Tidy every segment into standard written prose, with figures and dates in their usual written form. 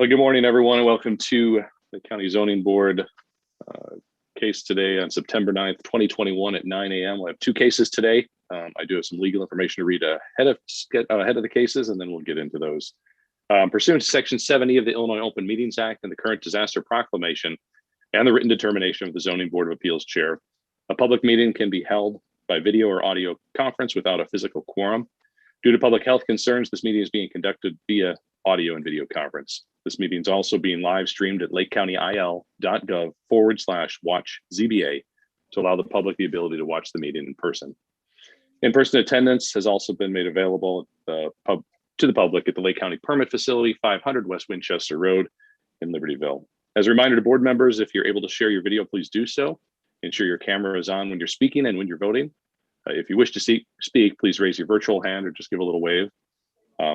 Well, good morning, everyone, and welcome to the County Zoning Board case today on September 9th, 2021 at 9 a.m. We'll have two cases today. I do have some legal information to read ahead of the cases, and then we'll get into those. Pursuant to Section 70 of the Illinois Open Meetings Act and the current disaster proclamation and the written determination of the Zoning Board of Appeals Chair, a public meeting can be held by video or audio conference without a physical quorum. Due to public health concerns, this meeting is being conducted via audio and video conference. This meeting is also being live streamed at lakecountyil.gov/watchZBA to allow the public the ability to watch the meeting in person. In-person attendance has also been made available to the public at the Lake County Permit Facility, 500 West Winchester Road in Libertyville. As a reminder to board members, if you're able to share your video, please do so. Ensure your camera is on when you're speaking and when you're voting. If you wish to speak, please raise your virtual hand or just give a little wave.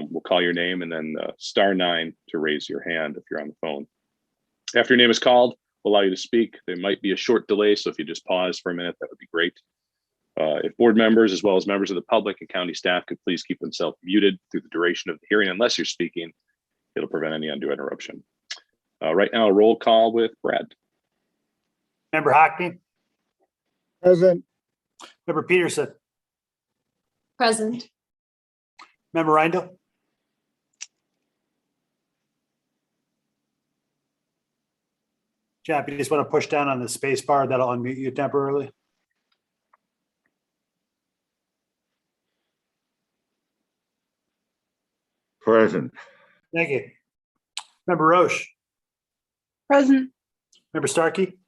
We'll call your name and then *9 to raise your hand if you're on the phone. After your name is called, we'll allow you to speak. There might be a short delay, so if you just pause for a minute, that would be great. If board members, as well as members of the public and county staff, could please keep themselves muted through the duration of the hearing unless you're speaking, it'll prevent any undue interruption. Right now, a roll call with Brad. Member Hockney. Present. Member Peterson. Present. Member Reindl. Jeff, you just want to push down on the space bar, that'll unmute you temporarily. Present. Thank you. Member Roche. Present. Member Starkey.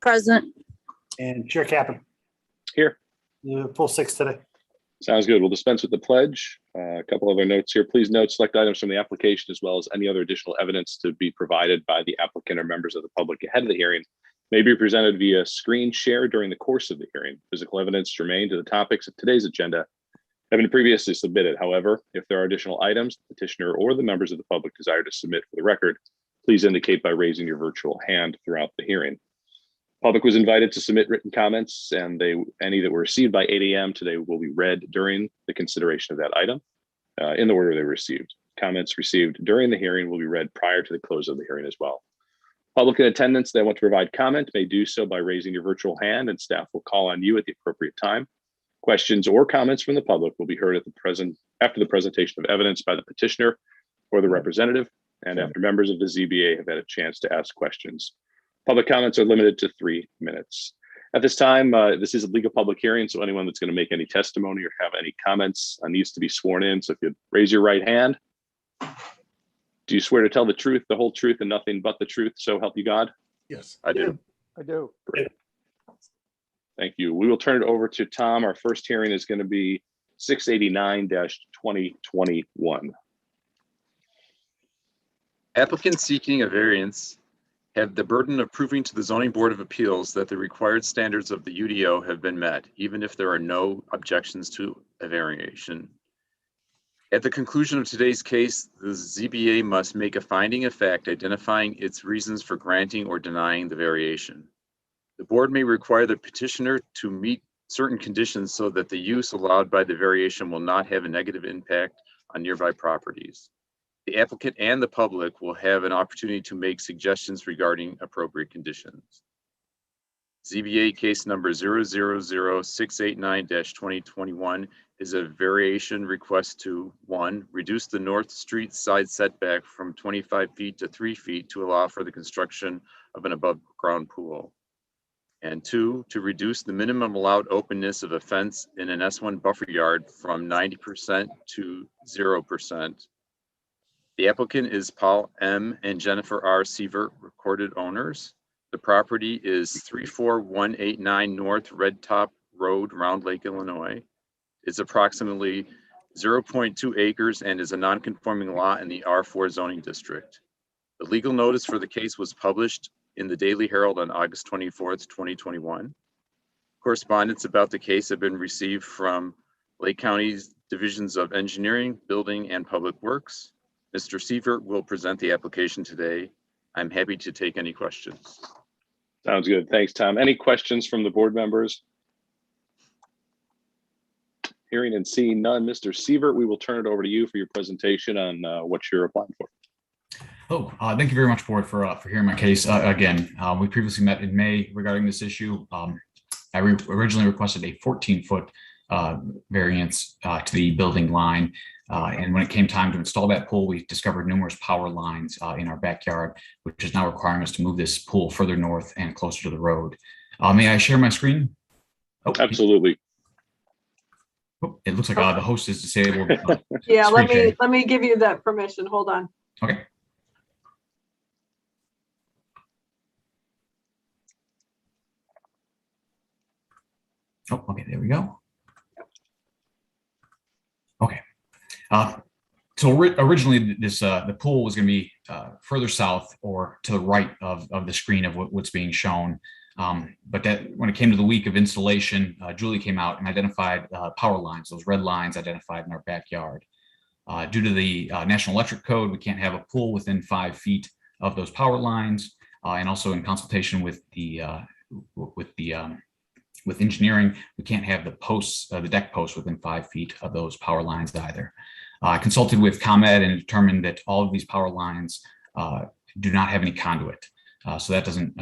Present. And Chair Kaplan. Here. Full six today. Sounds good. We'll dispense with the pledge. A couple other notes here. Please note select items from the application as well as any other additional evidence to be provided by the applicant or members of the public ahead of the hearing may be presented via screen share during the course of the hearing. Physical evidence germane to the topics of today's agenda have been previously submitted. However, if there are additional items the petitioner or the members of the public desire to submit for the record, please indicate by raising your virtual hand throughout the hearing. Public was invited to submit written comments, and any that were received by 8 a.m. today will be read during the consideration of that item in the order they were received. Comments received during the hearing will be read prior to the close of the hearing as well. Public in attendance that want to provide comment may do so by raising your virtual hand, and staff will call on you at the appropriate time. Questions or comments from the public will be heard after the presentation of evidence by the petitioner or the representative, and after members of the ZBA have had a chance to ask questions. Public comments are limited to 3 minutes. At this time, this is a legal public hearing, so anyone that's going to make any testimony or have any comments needs to be sworn in. So if you raise your right hand, do you swear to tell the truth, the whole truth, and nothing but the truth, so help you God? Yes. I do. I do. Great. Thank you. We will turn it over to Tom. Our first hearing is going to be 689-2021. Applicants seeking a variance have the burden of proving to the Zoning Board of Appeals that the required standards of the UDO have been met, even if there are no objections to a variation. At the conclusion of today's case, the ZBA must make a finding of fact identifying its reasons for granting or denying the variation. The board may require the petitioner to meet certain conditions so that the use allowed by the variation will not have a negative impact on nearby properties. The applicant and the public will have an opportunity to make suggestions regarding appropriate conditions. ZBA case number 000689-2021 is a variation request to 1, reduce the North Street side setback from 25 feet to 3 feet to allow for the construction of an above ground pool. And 2, to reduce the minimum allowed openness of a fence in an S1 buffer yard from 90% to 0%. The applicant is Paul M. and Jennifer R. Seivert, recorded owners. The property is 34189 North Red Top Road, Round Lake, Illinois. It's approximately 0.2 acres and is a non-conforming lot in the R4 zoning district. The legal notice for the case was published in the Daily Herald on August 24th, 2021. Correspondence about the case have been received from Lake County's Divisions of Engineering, Building, and Public Works. Mr. Seivert will present the application today. I'm happy to take any questions. Sounds good. Thanks, Tom. Any questions from the board members? Hearing and seeing none, Mr. Seivert, we will turn it over to you for your presentation on what you're applying for. Thank you very much, Board, for hearing my case. Again, we previously met in May regarding this issue. I originally requested a 14-foot variance to the building line. And when it came time to install that pool, we discovered numerous power lines in our backyard, which is now requiring us to move this pool further north and closer to the road. May I share my screen? Oh, Absolutely. it looks like the host is disabled. Yeah, Screen sharing. let me give you that permission. Hold on. Okay. Oh, okay, there we go. Okay. So originally this the pool was going to be further south or to the right of the screen of what's being shown. But that when it came to the week of installation, Julie came out and identified power lines, those red lines identified in our backyard. Due to the National Electric Code, we can't have a pool within 5 feet of those power lines, and also in consultation with engineering, we can't have the posts, the deck posts within 5 feet of those power lines either. I consulted with ComEd and determined that all of these power lines do not have any conduit. So that doesn't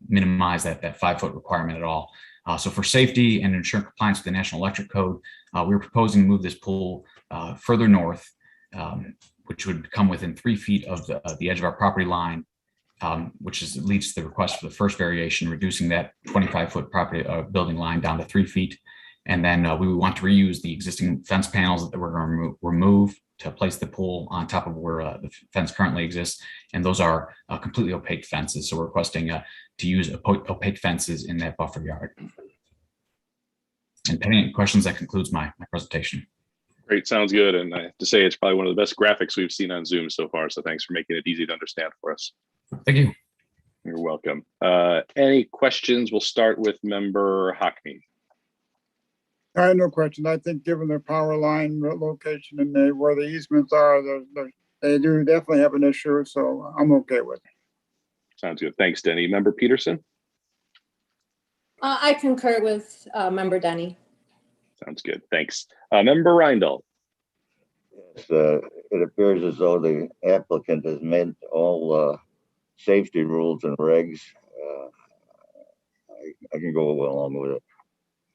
minimize that 5-foot requirement at all. So for safety and ensuring compliance with the National Electric Code, we were proposing to move this pool further north, which would come within 3 feet of the edge of our property line, which leads to the request for the first variation, reducing that 25-foot property building line down to 3 feet. And then we would want to reuse the existing fence panels that we're going to remove to place the pool on top of where the fence currently exists. And those are completely opaque fences. So we're requesting to use opaque fences in that buffer yard. And pending any questions, that concludes my presentation. Great, sounds good. And I have to say, it's probably one of the best graphics we've seen on Zoom so far. So thanks for making it easy to understand for us. Thank you. You're welcome. Any questions? We'll start with Member Hockney. I have no question. I think given their power line location and where the easements are, they do definitely have an issue. So I'm okay with it. Sounds good. Thanks, Denny. Member Peterson? I concur with Member Denny. Sounds good. Thanks. Member Reindl? Yes, it appears as though the applicant has met all safety rules and regs. I can go along with it.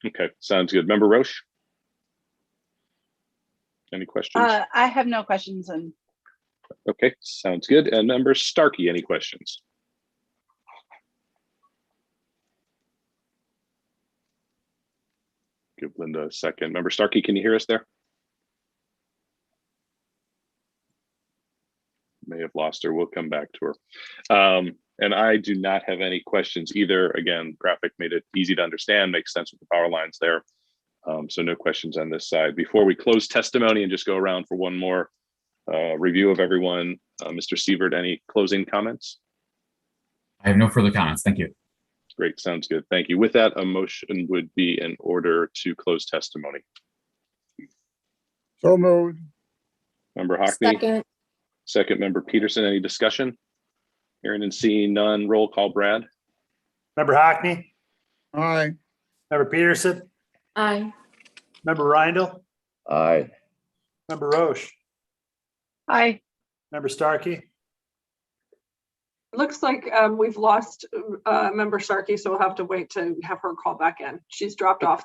Okay, sounds good. Member Roche? Any questions? I have no questions. And Okay, sounds good. And Member Starkey, any questions? Give Linda a second. Member Starkey, can you hear us there? May have lost her. We'll come back to her. And I do not have any questions either. Again, graphic made it easy to understand, makes sense with the power lines there. So no questions on this side. Before we close testimony and just go around for one more review of everyone, Mr. Seivert, any closing comments? I have no further comments. Thank you. Great, sounds good. Thank you. With that, a motion would be in order to close testimony. So moved. Member Hockney? Second. Second, Member Peterson. Any discussion? Hearing and seeing none. Roll call, Brad. Member Hockney, Aye. Member Peterson, Aye. Member Reindl, Aye. Member Roche, aye. Member Starkey. It looks like we've lost Member Starkey, so we'll have to wait to have her call back in. She's dropped off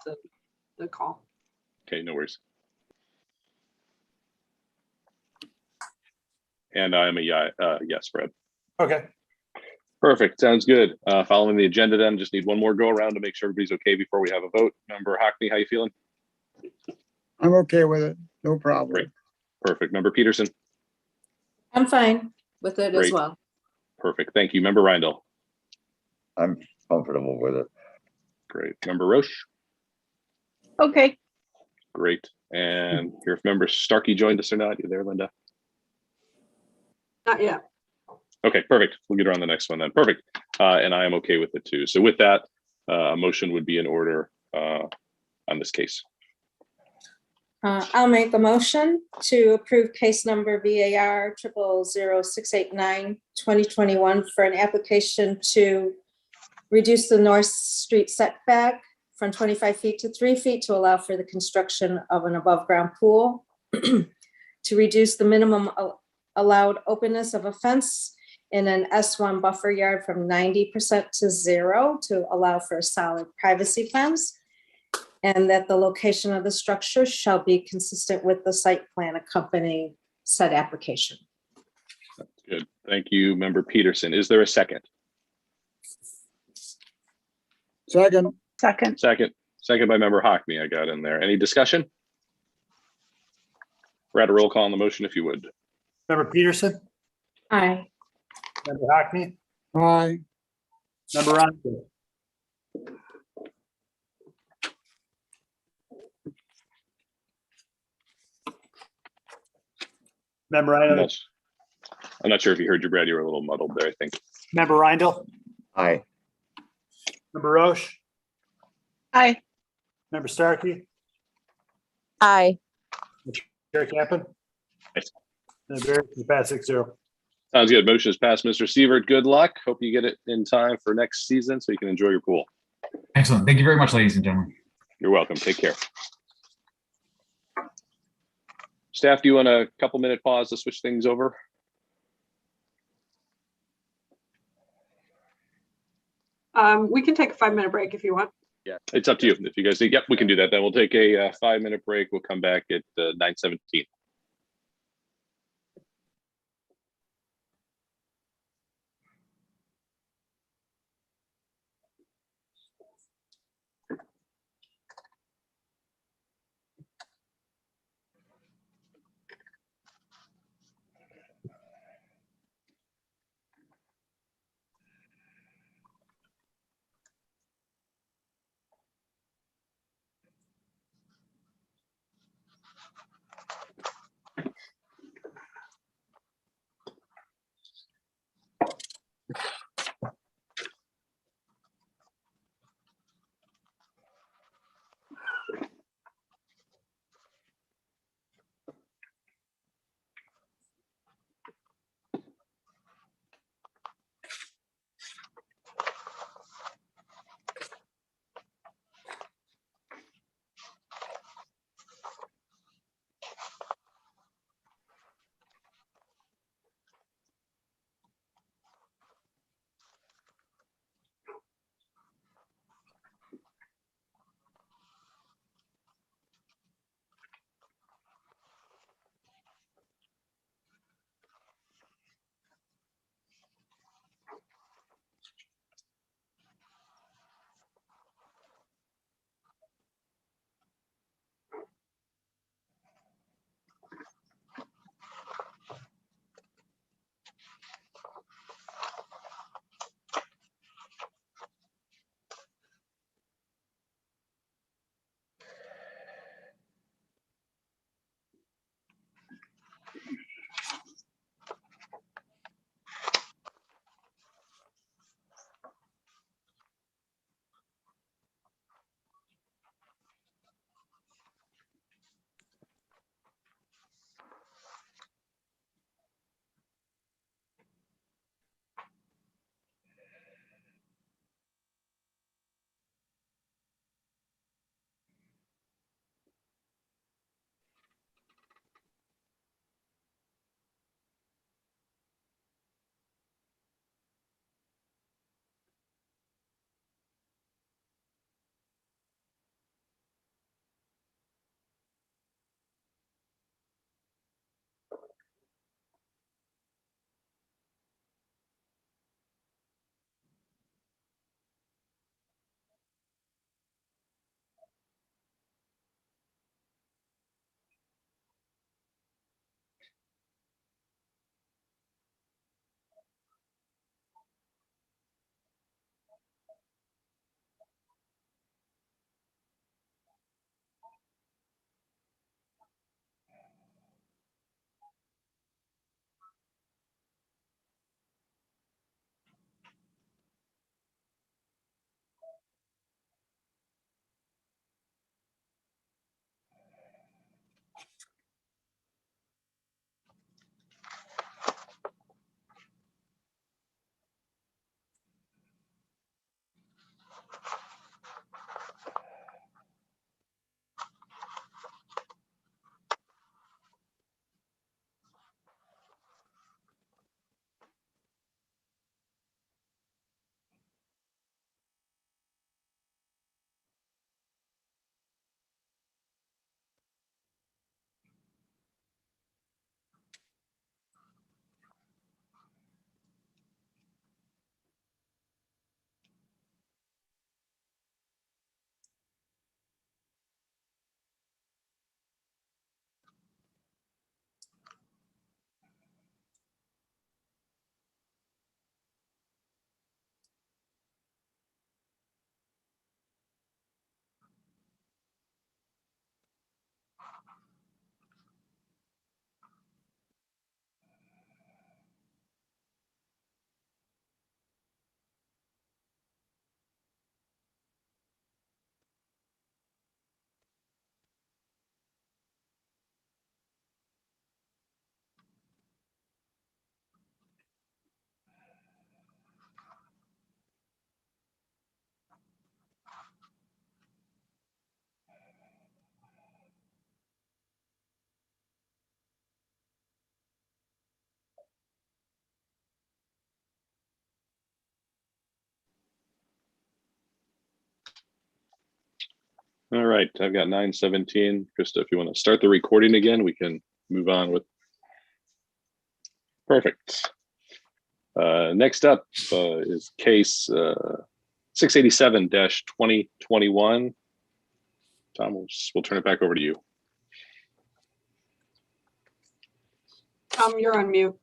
the call. Okay, no worries. And I'm a yes, Brad. Okay. Perfect. Sounds good. Following the agenda then, just need one more go around to make sure everybody's okay before we have a vote. Member Hockney, how you feeling? I'm okay with it. No problem. Great. Perfect. Member Peterson? I'm fine with it as Great. well. Perfect. Thank you. Member Reindl? I'm comfortable with it. Great. Member Roche? Okay. Great. And here if Member Starkey joined us or not. You there, Linda? Not yet. Okay, perfect. We'll get her on the next one then. Perfect. And I am okay with it too. So with that, a motion would be in order on this case. I'll make a motion to approve case number VAR 000689 2021 for an application to reduce the North Street setback from 25 feet to 3 feet to allow for the construction of an above ground pool, to reduce the minimum allowed openness of a fence in an S1 buffer yard from 90% to 0 to allow for a solid privacy fence, and that the location of the structure shall be consistent with the site plan accompanying said application. Good. Thank you, Member Peterson. Is there a second? Second, second, Second by Member Hockney. I got in there. Any discussion? We're at a roll call on the motion, if you would. Member Peterson, Aye. member Hockney, aye, member Rondell. Member Rindle, I'm not sure if you heard you, Brad. You were a little muddled there, I think. member Rindle, Aye. member Roche, aye, member Starkey, Aye. Chair Caput. Yes. And the variance is passed 6-0. Sounds good. Motion is passed. Mr. Seivert, good luck. Hope you get it in time for next season so you can enjoy your pool. Excellent. Thank you very much, ladies and gentlemen. You're welcome. Take care. Staff, do you want a couple-minute pause to switch things over? We can take a 5-minute break if you want. Yeah. It's up to you. If you guys think, yep, we can do that. Then we'll take a 5-minute break. We'll come back at 9:17. All right, I've got 9:17. Krista, if you want to start the recording again, we can move on with. Perfect. Next up is case 687-2021. Tom, we'll turn it back over to you. Tom, you're on mute.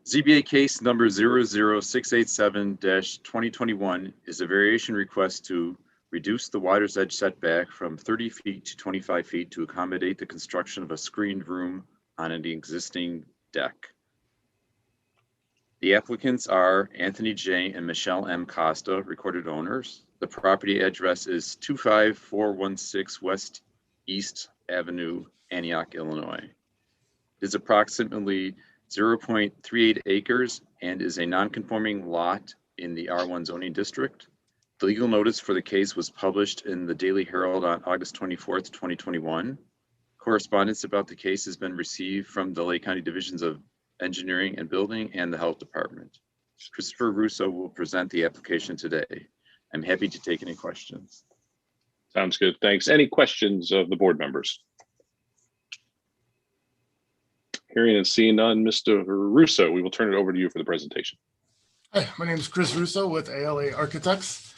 ZBA case number 00687-2021 is a variation request to reduce the water's edge setback from 30 feet to 25 feet to accommodate the construction of a screened room on an existing deck. The applicants are Anthony J. and Michelle M. Costa, recorded owners. The property address is 25416 West East Avenue, Antioch, Illinois. It is approximately 0.38 acres and is a non-conforming lot in the R1 zoning district. The legal notice for the case was published in the Daily Herald on August 24th, 2021. Correspondence about the case has been received from the Lake County Divisions of Engineering and Building and the Health Department. Christopher Russo will present the application today. I'm happy to take any questions. Sounds good. Thanks. Any questions of the board members? Hearing and seeing none, Mr. Russo, we will turn it over to you for the presentation. Hi, my name is Chris Russo with ALA Architects.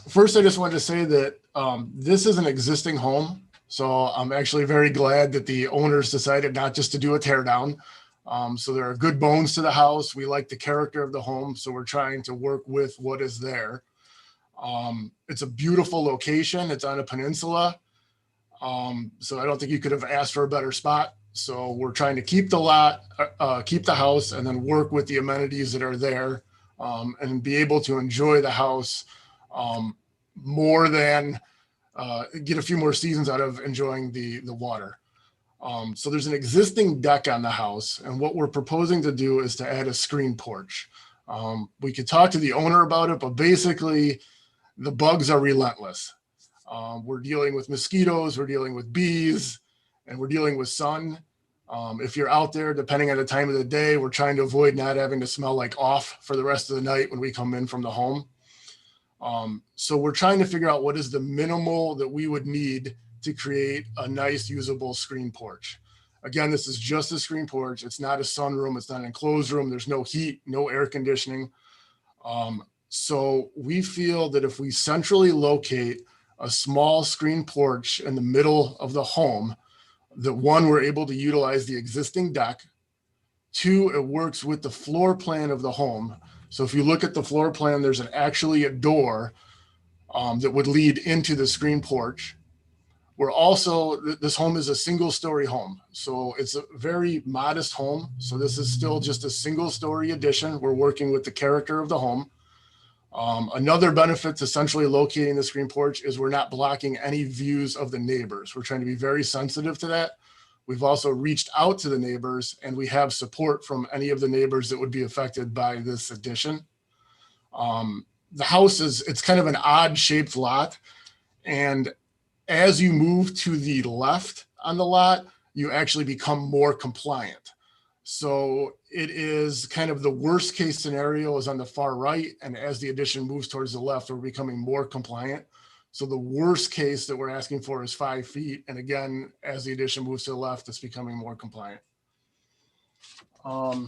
First, I just wanted to say that this is an existing home. So I'm actually very glad that the owners decided not just to do a tear down. So there are good bones to the house. We like the character of the home. So we're trying to work with what is there. It's a beautiful location. It's on a peninsula. So I don't think you could have asked for a better spot. So we're trying to keep the lot, keep the house, and then work with the amenities that are there and be able to enjoy the house more than get a few more seasons out of enjoying the water. So there's an existing deck on the house, and what we're proposing to do is to add a screen porch. We could talk to the owner about it, but basically the bugs are relentless. We're dealing with mosquitoes, we're dealing with bees, and we're dealing with sun. If you're out there, depending on the time of the day, we're trying to avoid not having to smell like off for the rest of the night when we come in from the home. So we're trying to figure out what is the minimal that we would need to create a nice usable screen porch. Again, this is just a screen porch. It's not a sunroom. It's not an enclosed room. There's no heat, no air conditioning. So we feel that if we centrally locate a small screen porch in the middle of the home, that one, we're able to utilize the existing deck. Two, it works with the floor plan of the home. So if you look at the floor plan, there's actually a door that would lead into the screen porch. We're also, this home is a single story home. So it's a very modest home. So this is still just a single story addition. We're working with the character of the home. Another benefit to centrally locating the screen porch is we're not blocking any views of the neighbors. We're trying to be very sensitive to that. We've also reached out to the neighbors, and we have support from any of the neighbors that would be affected by this addition. The house it's kind of an odd shaped lot. And as you move to the left on the lot, you actually become more compliant. So it is kind of the worst case scenario is on the far right. And as the addition moves towards the left, we're becoming more compliant. So the worst case that we're asking for is 5 feet. And again, as the addition moves to the left, it's becoming more compliant. I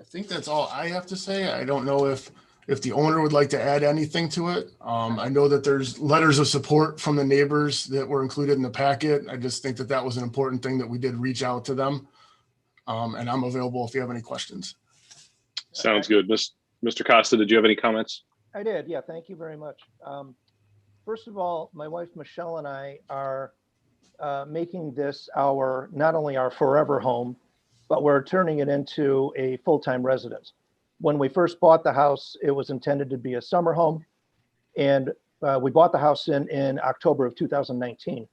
think that's all I have to say. I don't know if the owner would like to add anything to it. I know that there's letters of support from the neighbors that were included in the packet. I just think that that was an important thing that we did reach out to them. And I'm available if you have any questions. Sounds good. Mr. Costa, did you have any comments? I did, yeah, thank you very much. First of all, my wife Michelle and I are making this not only our forever home, but we're turning it into a full-time residence. When we first bought the house, it was intended to be a summer home. And we bought the house in October of 2019.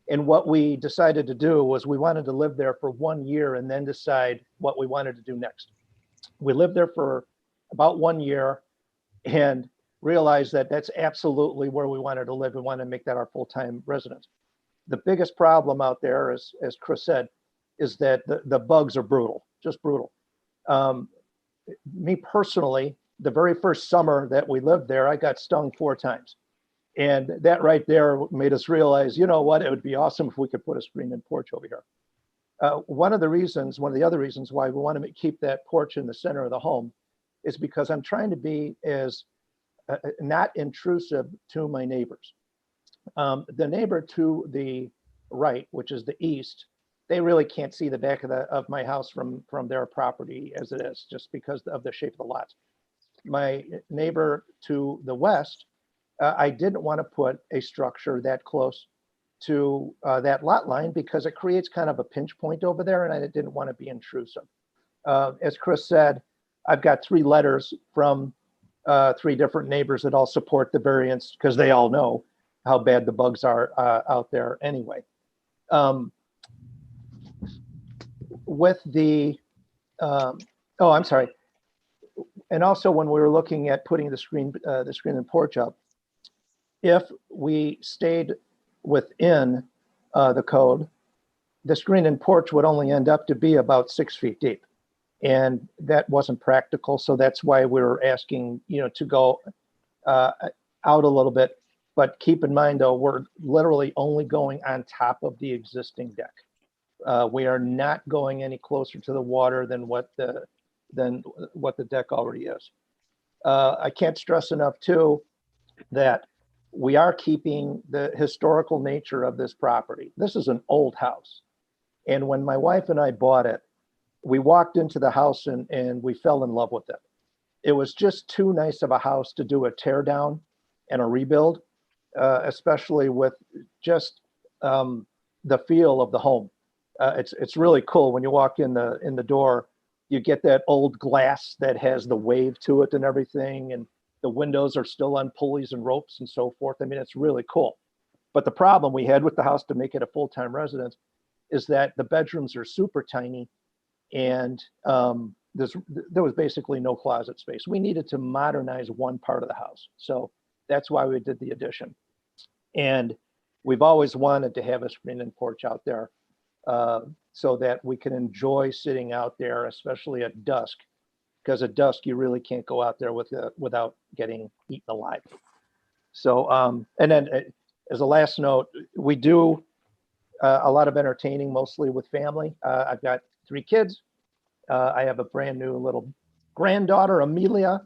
And what we decided to do was we wanted to live there for 1 year and then decide what we wanted to do next. We lived there for about 1 year and realized that that's absolutely where we wanted to live. We wanted to make that our full-time residence. The biggest problem out there, as Chris said, is that the bugs are brutal, just brutal. Me personally, the very first summer that we lived there, I got stung 4 times. And that right there made us realize, you know what, it would be awesome if we could put a screened-in porch over here. One of the other reasons why we want to keep that porch in the center of the home is because I'm trying to be as not intrusive to my neighbors. The neighbor to the right, which is the east, they really can't see the back of my house from their property as it is, just because of the shape of the lots. My neighbor to the west, I didn't want to put a structure that close to that lot line because it creates kind of a pinch point over there, and I didn't want to be intrusive. As Chris said, I've got 3 letters from 3 different neighbors that all support the variance because they all know how bad the bugs are out there anyway. With the, I'm sorry. And also when we were looking at putting the screen-in porch up, if we stayed within the code, the screen-in porch would only end up to be about 6 feet deep. And that wasn't practical. So that's why we were asking, to go out a little bit. But keep in mind, though, we're literally only going on top of the existing deck. We are not going any closer to the water than what the deck already is. I can't stress enough, too, that we are keeping the historical nature of this property. This is an old house. And when my wife and I bought it, we walked into the house and we fell in love with it. It was just too nice of a house to do a tear down and a rebuild, especially with just the feel of the home. It's really cool when you walk in the door. You get that old glass that has the wave to it and everything, and the windows are still on pulleys and ropes and so forth. I mean, it's really cool. But the problem we had with the house to make it a full-time residence is that the bedrooms are super tiny, and there was basically no closet space. We needed to modernize one part of the house. So that's why we did the addition. And we've always wanted to have a screen-in porch out there so that we can enjoy sitting out there, especially at dusk, because at dusk you really can't go out there without getting eaten alive. So, and then as a last note, we do a lot of entertaining, mostly with family. I've got 3 kids. I have a brand new little granddaughter, Amelia,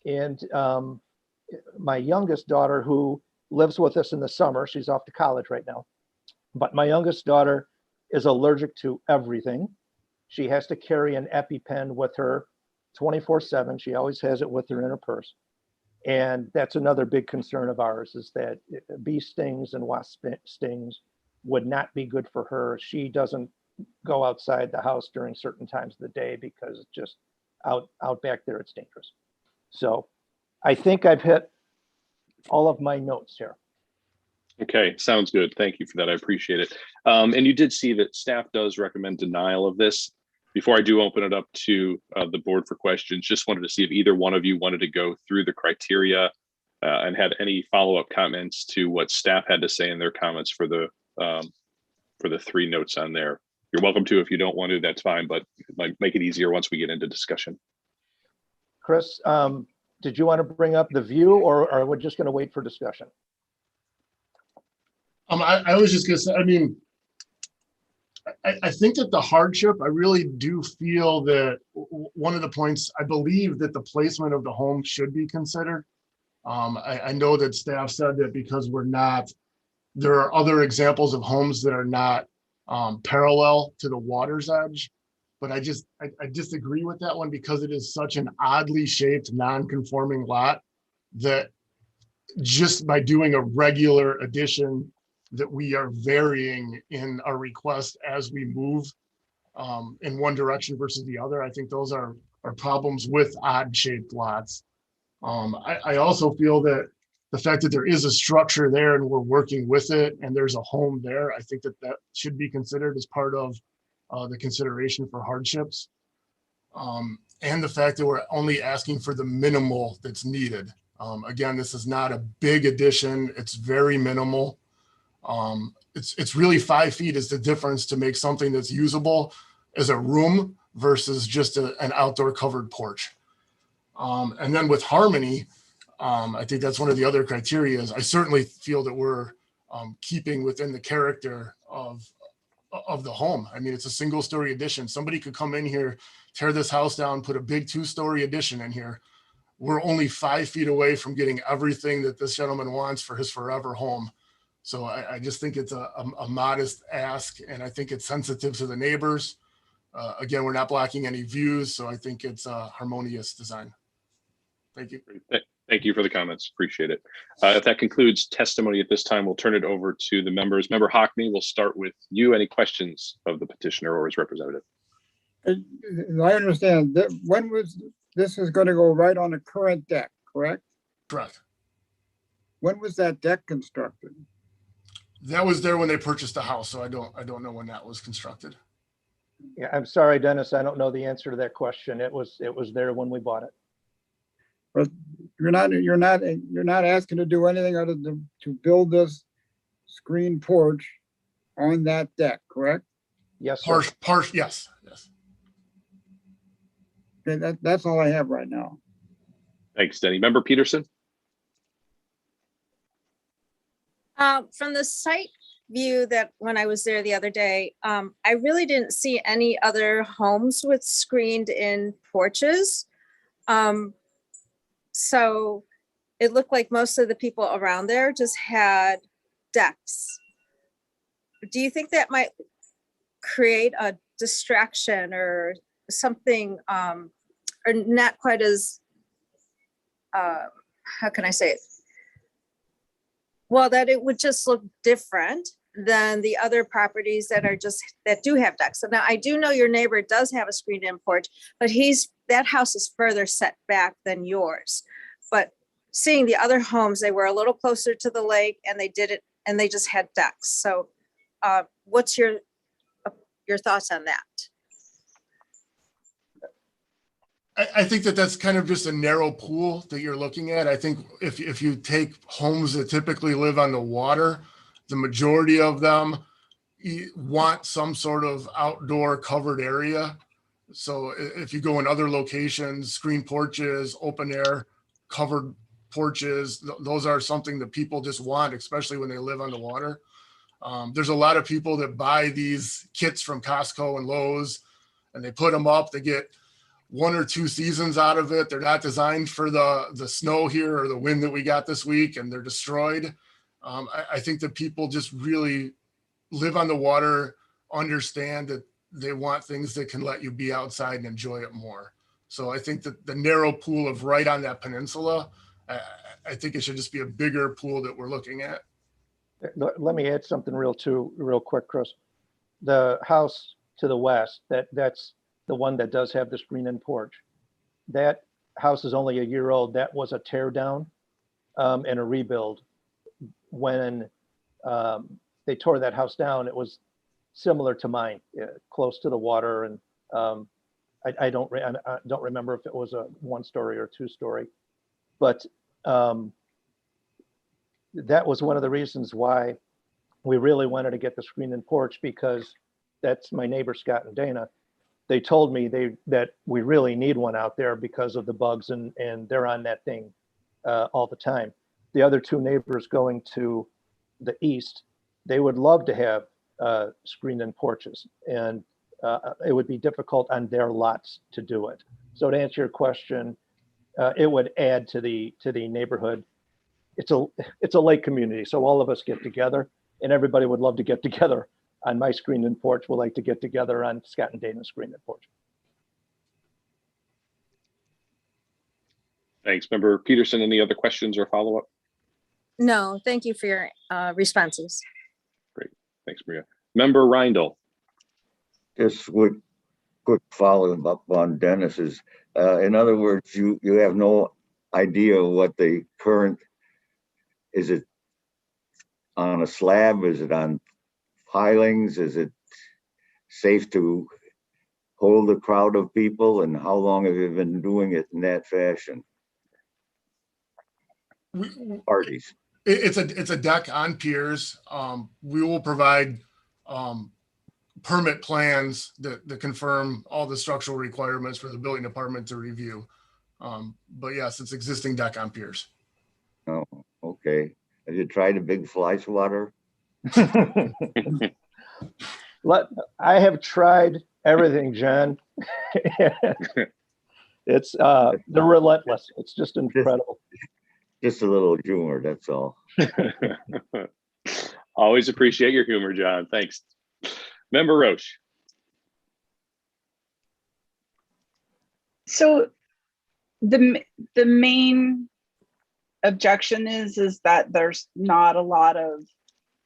and my youngest daughter, who lives with us in the summer. She's off to college right now. But my youngest daughter is allergic to everything. She has to carry an EpiPen with her 24/7. She always has it with her in her purse. And that's another big concern of ours, is that bee stings and wasp stings would not be good for her. She doesn't go outside the house during certain times of the day because it's just out back there, it's dangerous. So I think I've hit all of my notes here. Okay, sounds good. Thank you for that. I appreciate it. And you did see that staff does recommend denial of this. Before I do open it up to the board for questions, just wanted to see if either one of you wanted to go through the criteria and had any follow-up comments to what staff had to say in their comments for the 3 notes on there. You're welcome to. If you don't want to, that's fine, but it might make it easier once we get into discussion. Chris, did you want to bring up the view, or are we just going to wait for discussion? I was just gonna say, I mean, I think that the hardship, I really do feel that one of the points, I believe that the placement of the home should be considered. I know that staff said that because there are other examples of homes that are not parallel to the water's edge, but I disagree with that one because it is such an oddly shaped, non-conforming lot that just by doing a regular addition, that we are varying in our request as we move in one direction versus the other. I think those are problems with odd shaped lots. I also feel that the fact that there is a structure there and we're working with it and there's a home there, I think that should be considered as part of the consideration for hardships. And the fact that we're only asking for the minimal that's needed. Again, this is not a big addition. It's very minimal. It's really 5 feet is the difference to make something that's usable as a room versus just an outdoor covered porch. And then with harmony, I think that's one of the other criteria. I certainly feel that we're keeping within the character of the home. I mean, it's a single story addition. Somebody could come in here, tear this house down, put a big 2-story addition in here. We're only 5 feet away from getting everything that this gentleman wants for his forever home. So I just think it's a modest ask, and I think it's sensitive to the neighbors. Again, we're not blocking any views, so I think it's a harmonious design. Thank you. Thank you for the comments. Appreciate it. If that concludes testimony at this time, we'll turn it over to the members. Member Hockney, we'll start with you. Any questions of the petitioner or his representative? I understand that this is going to go right on the current deck, correct? Correct. When was that deck constructed? That was there when they purchased the house, so I don't know when that was constructed. Yeah, I'm sorry, Dennis, I don't know the answer to that question. It was there when we bought it. But you're not asking to do anything other than to build this screen porch on that deck, correct? Yes, sir. Yes. Okay, that's all I have right now. Thanks, Denny. Member Peterson? From the site view that when I was there the other day, I really didn't see any other homes with screened in porches. So it looked like most of the people around there just had decks. Do you think that might create a distraction or something, or not quite as, how can I say it? Well, that it would just look different than the other properties that do have decks. So now I do know your neighbor does have a screened in porch, but that house is further set back than yours. But seeing the other homes, they were a little closer to the lake and they just had decks. So what's your thoughts on that? I think that's kind of just a narrow pool that you're looking at. I think if you take homes that typically live on the water, the majority of them want some sort of outdoor covered area. So if you go in other locations, screen porches, open air, covered porches, those are something that people just want, especially when they live on the water. There's a lot of people that buy these kits from Costco and Lowe's, and they put them up. They get 1 or 2 seasons out of it. They're not designed for the snow here or the wind that we got this week, and they're destroyed. I think that people just really live on the water, understand that they want things that can let you be outside and enjoy it more. So I think that the narrow pool of right on that peninsula, I think it should just be a bigger pool that we're looking at. Let me add something real quick, Chris. The house to the west, that's the one that does have the screen-in porch. That house is only a year old. That was a tear down and a rebuild. When they tore that house down, it was similar to mine, close to the water. And I don't remember if it was a 1-story or 2-story, but that was one of the reasons why we really wanted to get the screen-in porch, because that's my neighbor, Scott and Dana. They told me that we really need one out there because of the bugs, and they're on that thing all the time. The other 2 neighbors going to the east, they would love to have screened-in porches, and it would be difficult on their lots to do it. So to answer your question, it would add to the neighborhood. It's a lake community, so all of us get together, and everybody would love to get together on my screen-in porch. We'll like to get together on Scott and Dana's screen-in porch. Thanks. Member Peterson, any other questions or follow-up? No, thank you for your responses. Great. Thanks, Maria. Member Reindl. Just quick following up on Dennis's. In other words, you have no idea what the current, is it on a slab? Is it on pilings? Is it safe to hold a crowd of people? And how long have you been doing it in that fashion? Parties. It's a deck on piers. We will provide permit plans that confirm all the structural requirements for the building department to review. But yes, it's existing deck on piers. Oh, okay. Have you tried a big fly swatter? I have tried everything, John. It's they're relentless. It's just incredible. Just a little humor, that's all. Always appreciate your humor, John. Thanks. Member Roche. So the main objection is that there's not a lot of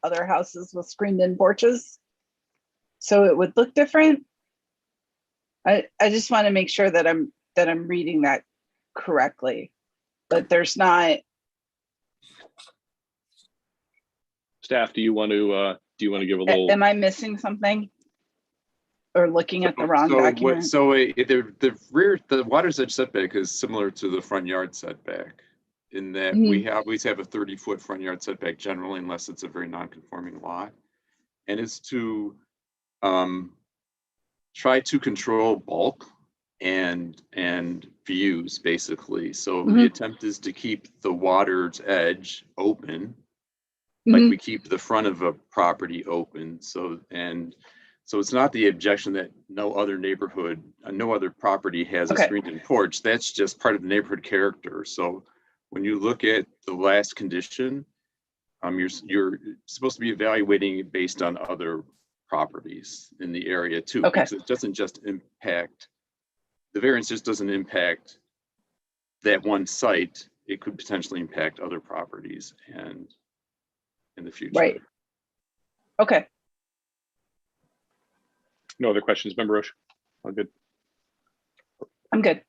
other houses with screened-in porches, so it would look different. I just want to make sure that I'm reading that correctly. But there's not. Staff, do you want to give a little? Am I missing something? Or looking at the wrong document? The water's edge setback is similar to the front yard setback in that we always have a 30-foot front yard setback generally, unless it's a very non-conforming lot. And it's to try to control bulk and views, basically. So the attempt is to keep the water's edge open, like we keep the front of a property open. So it's not the objection that no other neighborhood, no other property has a screened-in porch. That's just part of the neighborhood character. So when you look at the last condition, you're supposed to be evaluating it based on other properties in the area too. Because it doesn't just impact, the variance just doesn't impact that one site. It could potentially impact other properties and in the future. Right. Okay. No other questions, Member Roche? All good. I'm good.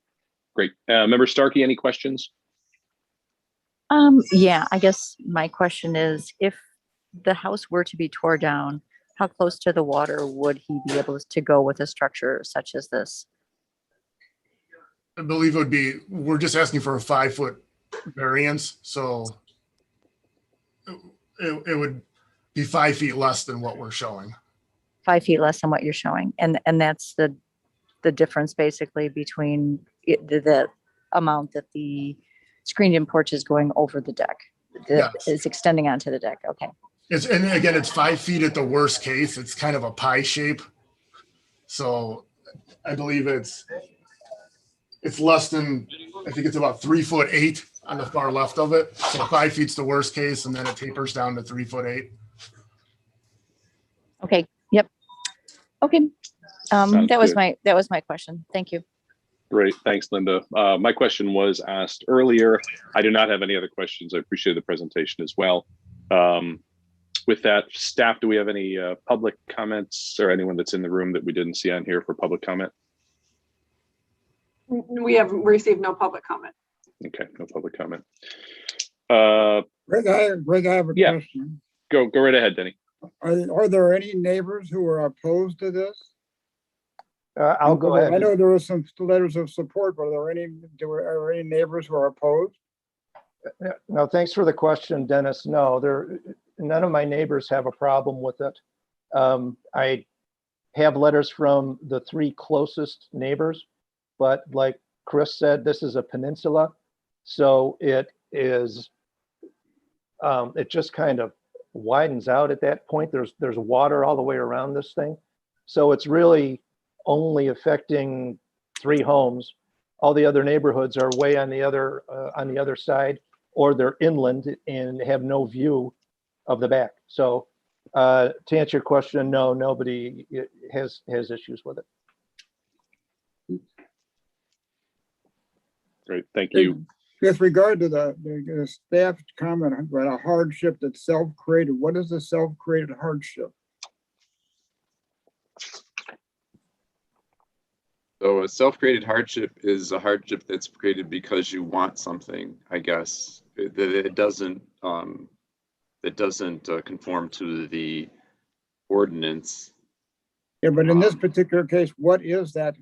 Great. Member Starkey, any questions? Yeah, I guess my question is, if the house were to be torn down, how close to the water would he be able to go with a structure such as this? I believe it would be, we're just asking for a 5-foot variance. So it would be 5 feet less than what we're showing. 5 feet less than what you're showing. And that's the difference basically between the amount that the screened-in porch is going over the deck. Is extending onto the deck. Okay. And again, it's 5 feet at the worst case. It's kind of a pie shape. So I believe it's less than, I think it's about 3'8" on the far left of it. So 5 feet's the worst case, and then it tapers down to 3'8". Okay. Yep. Okay. That was my question. Thank you. Great. Thanks, Linda. My question was asked earlier. I do not have any other questions. I appreciate the presentation as well. With that, staff, do we have any public comments or anyone that's in the room that we didn't see on here for public comment? We have received no public comment. Okay, no public comment. Greg, I have a question. Go right ahead, Denny. Are there any neighbors who are opposed to this? I'll go ahead. I know there were some letters of support, but are there any neighbors who are opposed? No, thanks for the question, Dennis. No, none of my neighbors have a problem with it. I have letters from the 3 closest neighbors, but like Chris said, this is a peninsula, so it is. It just kind of widens out at that point. There's water all the way around this thing, so it's really only affecting 3 homes. All the other neighborhoods are way on the other side, or they're inland and have no view of the back. So to answer your question, no, nobody has issues with it. Great, thank you. With regard to the staff comment about a hardship that's self-created, what is the self-created hardship? So a self-created hardship is a hardship that's created because you want something, I guess, that it doesn't conform to the ordinance. Yeah, but in this particular case, what is that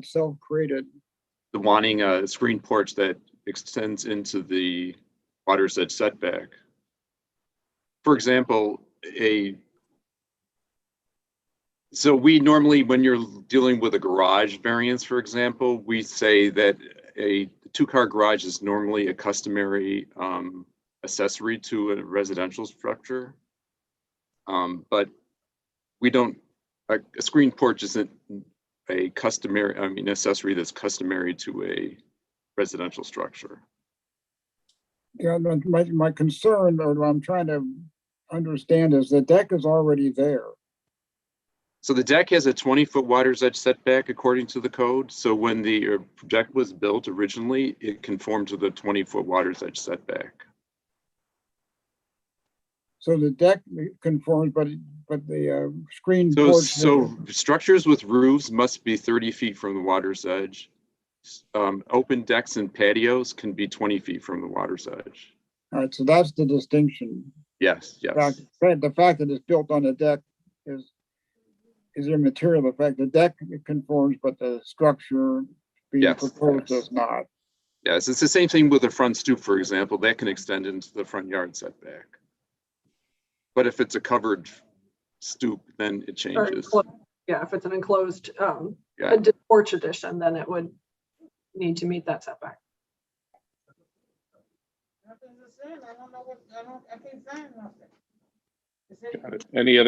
self-created? The wanting a screen porch that extends into the water's edge setback. For example, so we normally, when you're dealing with a garage variance, for example, we say that a two-car garage is normally a customary accessory to a residential structure. But we don't, a screen porch isn't a customary, accessory that's customary to a residential structure. Yeah, my concern, or what I'm trying to understand, is the deck is already there. So the deck has a 20-foot water's edge setback according to the code. So when the deck was built originally, it conformed to the 20-foot water's edge setback. So the deck conforms, but the screen So, porch. so structures with roofs must be 30 feet from the water's edge. Open decks and patios can be 20 feet from the water's edge. All right, so that's the distinction. Yes, yes. The fact that it's built on a deck is immaterial. The fact the deck conforms, but the structure being proposed does not. Yes, it's the same thing with a front stoop, for example. That can extend into the front yard setback. But if it's a covered stoop, then it changes. Yeah, if it's an enclosed porch addition, then it would need to meet that setback. Got it. Any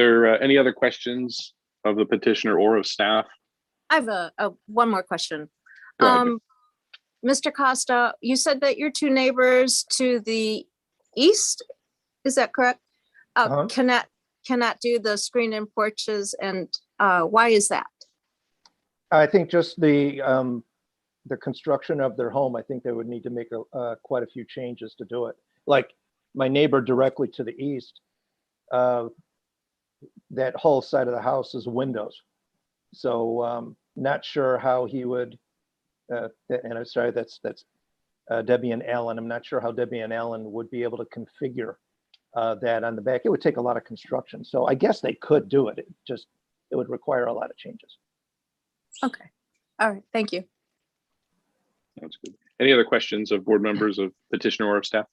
other questions of the petitioner or of staff? I have one more question. Go ahead. Mr. Costa, you said that your two neighbors to the east, is that correct? Cannot do the screen-in porches, and why is that? I think just the construction of their home, I think they would need to make quite a few changes to do it. Like my neighbor directly to the east, that whole side of the house is windows. So not sure how he would, and I'm sorry, that's Debbie and Alan. I'm not sure how Debbie and Alan would be able to configure that on the back. It would take a lot of construction. So I guess they could do it. It would require a lot of changes. Okay. All right. Thank you. That's good. Any other questions of board members, of petitioner, or of staff?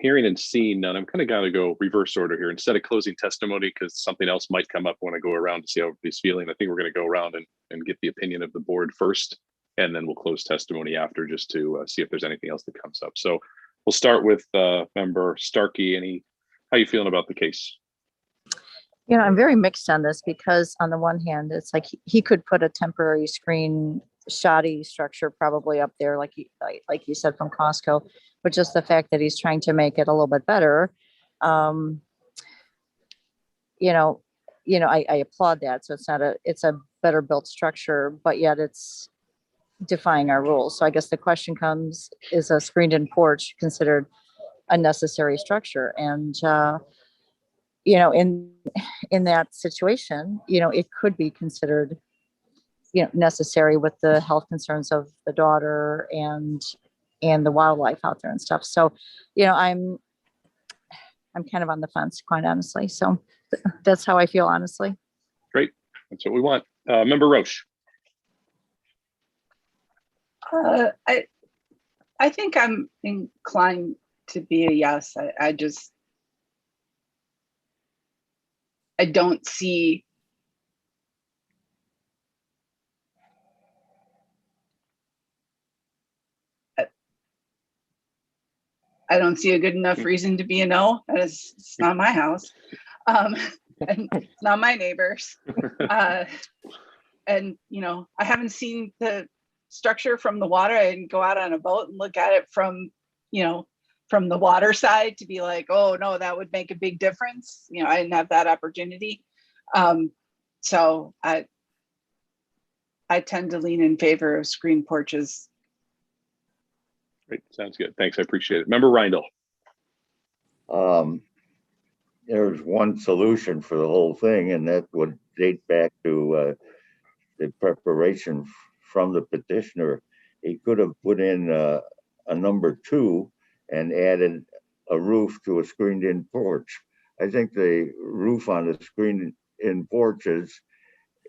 Hearing and seeing none, I'm kind of got to go reverse order here. Instead of closing testimony, because something else might come up when I go around to see how everybody's feeling, I think we're going to go around and get the opinion of the board first, and then we'll close testimony after, just to see if there's anything else that comes up. So we'll start with member Starkey. How you feeling about the case? You know, I'm very mixed on this, because on the one hand, it's like he could put a temporary screen shoddy structure probably up there, like you said, from Costco, but just the fact that he's trying to make it a little bit better, I applaud that. So it's a better built structure, but yet it's defying our rules. So I guess the question comes, is a screened-in porch considered a necessary structure? And in that situation, it could be considered, necessary with the health concerns of the daughter and the wildlife out there and stuff. So, I'm kind of on the fence, quite honestly. So that's how I feel, honestly. Great. That's what we want. Member Roche. I think I'm inclined to be a yes. I don't see a good enough reason to be a no. It's not my house. And it's not my neighbors. And I haven't seen the structure from the water. I didn't go out on a boat and look at it from the water side to be like, oh no, that would make a big difference. I didn't have that opportunity. So I tend to lean in favor of screen porches. Great. Sounds good. Thanks. I appreciate it. Member Reindl. There's one solution for the whole thing, and that would date back to the preparation from the petitioner. He could have put in a number 2 and added a roof to a screened-in porch. I think the roof on the screened-in porches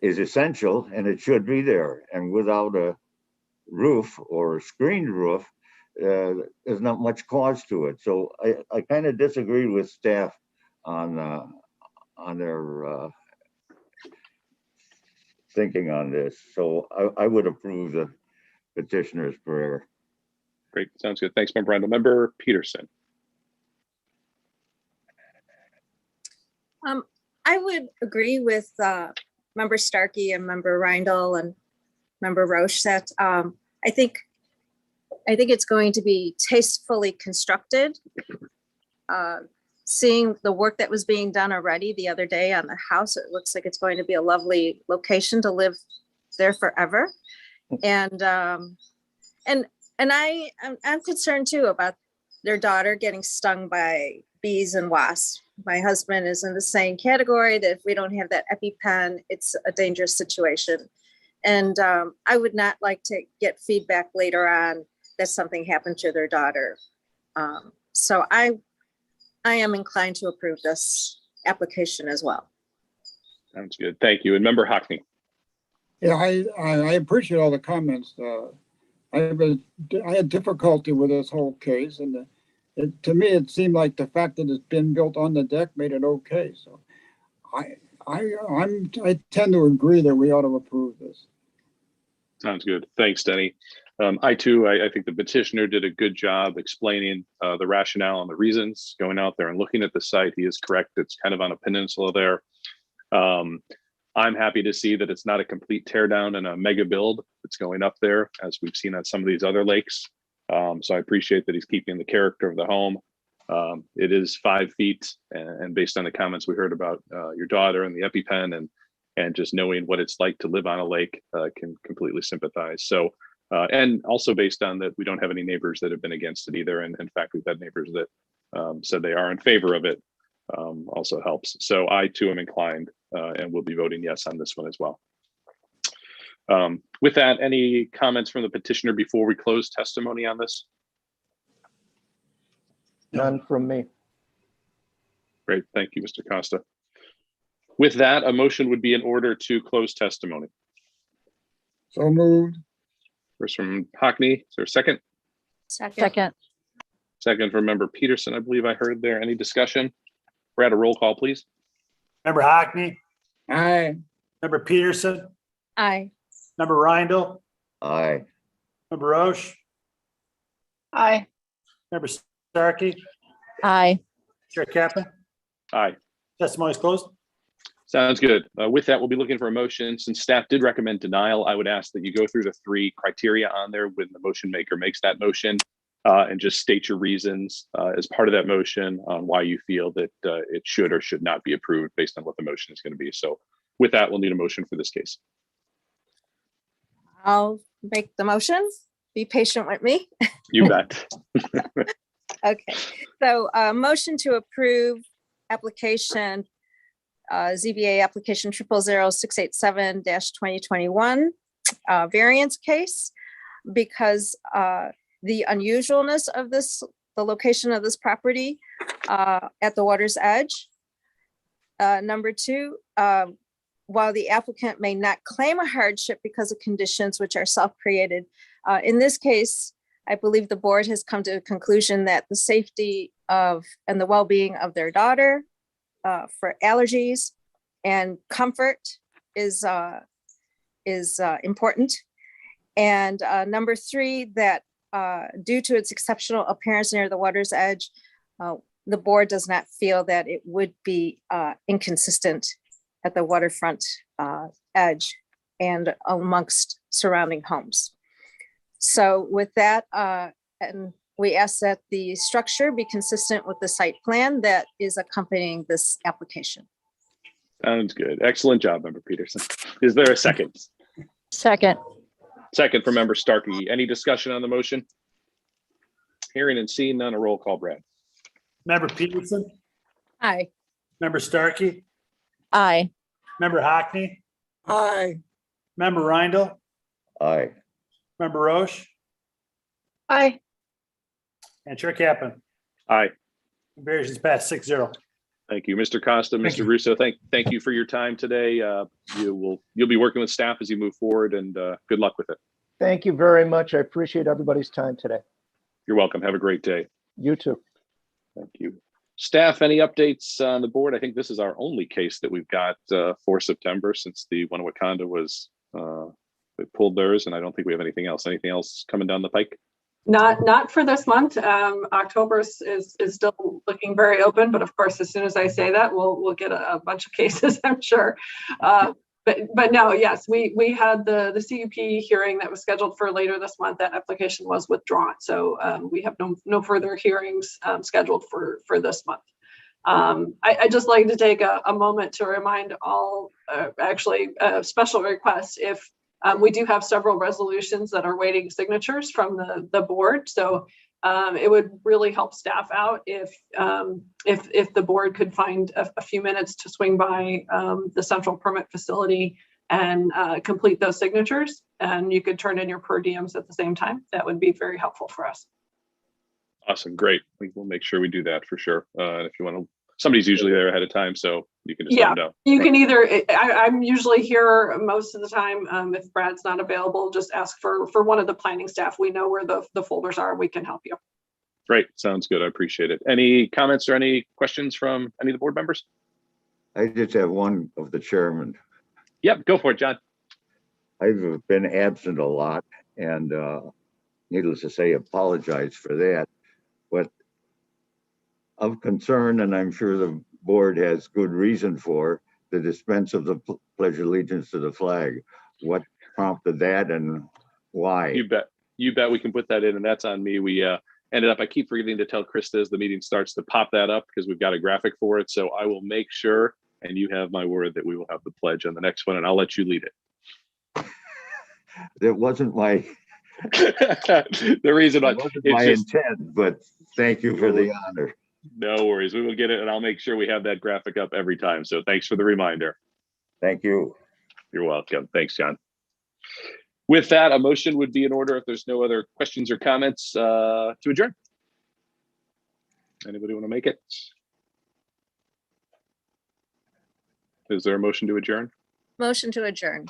is essential, and it should be there. And without a roof or a screened roof, there's not much cause to it. So I kind of disagree with staff on their thinking on this. So I would approve the petitioner's prayer. Great, sounds good. Thanks, Member Rindle. Member Peterson. I would agree with Member Starkey and Member Rindle and Member Roche that I think it's going to be tastefully constructed. Seeing the work that was being done already the other day on the house, it looks like it's going to be a lovely location to live there forever. And I'm concerned too about their daughter getting stung by bees and wasps. My husband is in the same category, that if we don't have that EpiPen, it's a dangerous situation. And I would not like to get feedback later on that something happened to their daughter. So I am inclined to approve this application as well. Sounds good. Thank you. And Member Hockney. Yeah, I appreciate all the comments. I had difficulty with this whole case, and to me, it seemed like the fact that it's been built on the deck made it okay. So I tend to agree that we ought to approve this. Sounds good. Thanks, Denny. I think the petitioner did a good job explaining the rationale and the reasons going out there and looking at the site. He is correct. It's kind of on a peninsula there. I'm happy to see that it's not a complete tear down and a mega build that's going up there, as we've seen on some of these other lakes. So I appreciate that he's keeping the character of the home. It is 5 feet, and based on the comments we heard about your daughter and the EpiPen and just knowing what it's like to live on a lake, can completely sympathize. So, and also based on that, we don't have any neighbors that have been against it either. And in fact, we've had neighbors that said they are in favor of it. Also helps. So I too am inclined and will be voting yes on this one as well. With that, any comments from the petitioner before we close testimony on this? None from me. Great, thank you, Mr. Costa. With that, a motion would be in order to close testimony. So moved. First from Hockney, is there a second? Second. Second from Member Peterson, I believe I heard there. Any discussion? Brad, a roll call, please. Member Hockney, Aye. Member Peterson, Aye. Member Rindle, Aye. Member Roche, Aye. Member Starkey, Aye. Chair Kaplan. Aye. Testimony is closed. Sounds good. With that, we'll be looking for a motion. Since staff did recommend denial, I would ask that you go through the 3 criteria on there when the motion maker makes that motion, and just state your reasons as part of that motion on why you feel that it should or should not be approved based on what the motion is going to be. So with that, we'll need a motion for this case. I'll make the motion. Be patient with me. You bet. Okay, so motion to approve application ZBA application 0000687-2021 variance case, because the unusualness of this, the location of this property at the water's edge. Number 2, while the applicant may not claim a hardship because of conditions which are self-created, in this case, I believe the board has come to a conclusion that the safety of and the well-being of their daughter for allergies and comfort is important. And number 3, that due to its exceptional appearance near the water's edge, the board does not feel that it would be inconsistent at the waterfront edge and amongst surrounding homes. So with that, and we ask that the structure be consistent with the site plan that is accompanying this application. Sounds good. Excellent job, Member Peterson. Is there a second? Second. Second from Member Starkey. Any discussion on the motion? Hearing and seeing none, a roll call, Brad. Member Peterson, Aye. Member Starkey, Aye. Member Hockney, Aye. Member Rindle, Aye. Member Roche, Aye. and Chair Kaplan. Aye. Variance is passed 6-0. Thank you, Mr. Costa, Thank Mr. you. Russo. Thank you for your time today. You'll be working with staff as you move forward, and good luck with it. Thank you very much. I appreciate everybody's time today. You're welcome. Have a great day. You too. Thank you. Staff, any updates on the board? I think this is our only case that we've got for September since the one in Wakanda was they pulled theirs, and I don't think we have anything else. Anything else coming down the pike? Not for this month. October is still looking very open, but of course, as soon as I say that, we'll get a bunch of cases, I'm sure. But no, yes, we had the CUP hearing that was scheduled for later this month. That application was withdrawn, so we have no further hearings scheduled for this month. I just like to take a moment to remind all, actually, special requests if we do have several resolutions that are waiting signatures from the board. So it would really help staff out if the board could find a few minutes to swing by the central permit facility and complete those signatures, and you could turn in your per diems at the same time. That would be very helpful for us. Awesome, great. We'll make sure we do that for sure. If you want to, somebody's usually there ahead of time, so you can just let them know. You can either, I'm usually here most of the time. If Brad's not available, just ask for one of the planning staff. We know where the folders are. We can help you. Great, sounds good. I appreciate it. Any comments or any questions from any of the board members? I just have one of the chairman. Yep, go for it, John. I've been absent a lot, and needless to say, apologize for that. But of concern, and I'm sure the board has good reason for, the dispense of the pledge of allegiance to the flag. What prompted that and why? You bet we can put that in, and that's on me. We ended up, I keep forgetting to tell Krista as the meeting starts to pop that up because we've got a graphic for it. So I will make sure, and you have my word, that we will have the pledge on the next one, and I'll let you lead it. That wasn't my the reason why wasn't my intent, but thank you for the honor. No worries, we will get it, and I'll make sure we have that graphic up every time. So thanks for the reminder. Thank you. You're welcome. Thanks, John. With that, a motion would be in order if there's no other questions or comments to adjourn. Anybody want to make it? Is there a motion to adjourn? Motion to adjourn.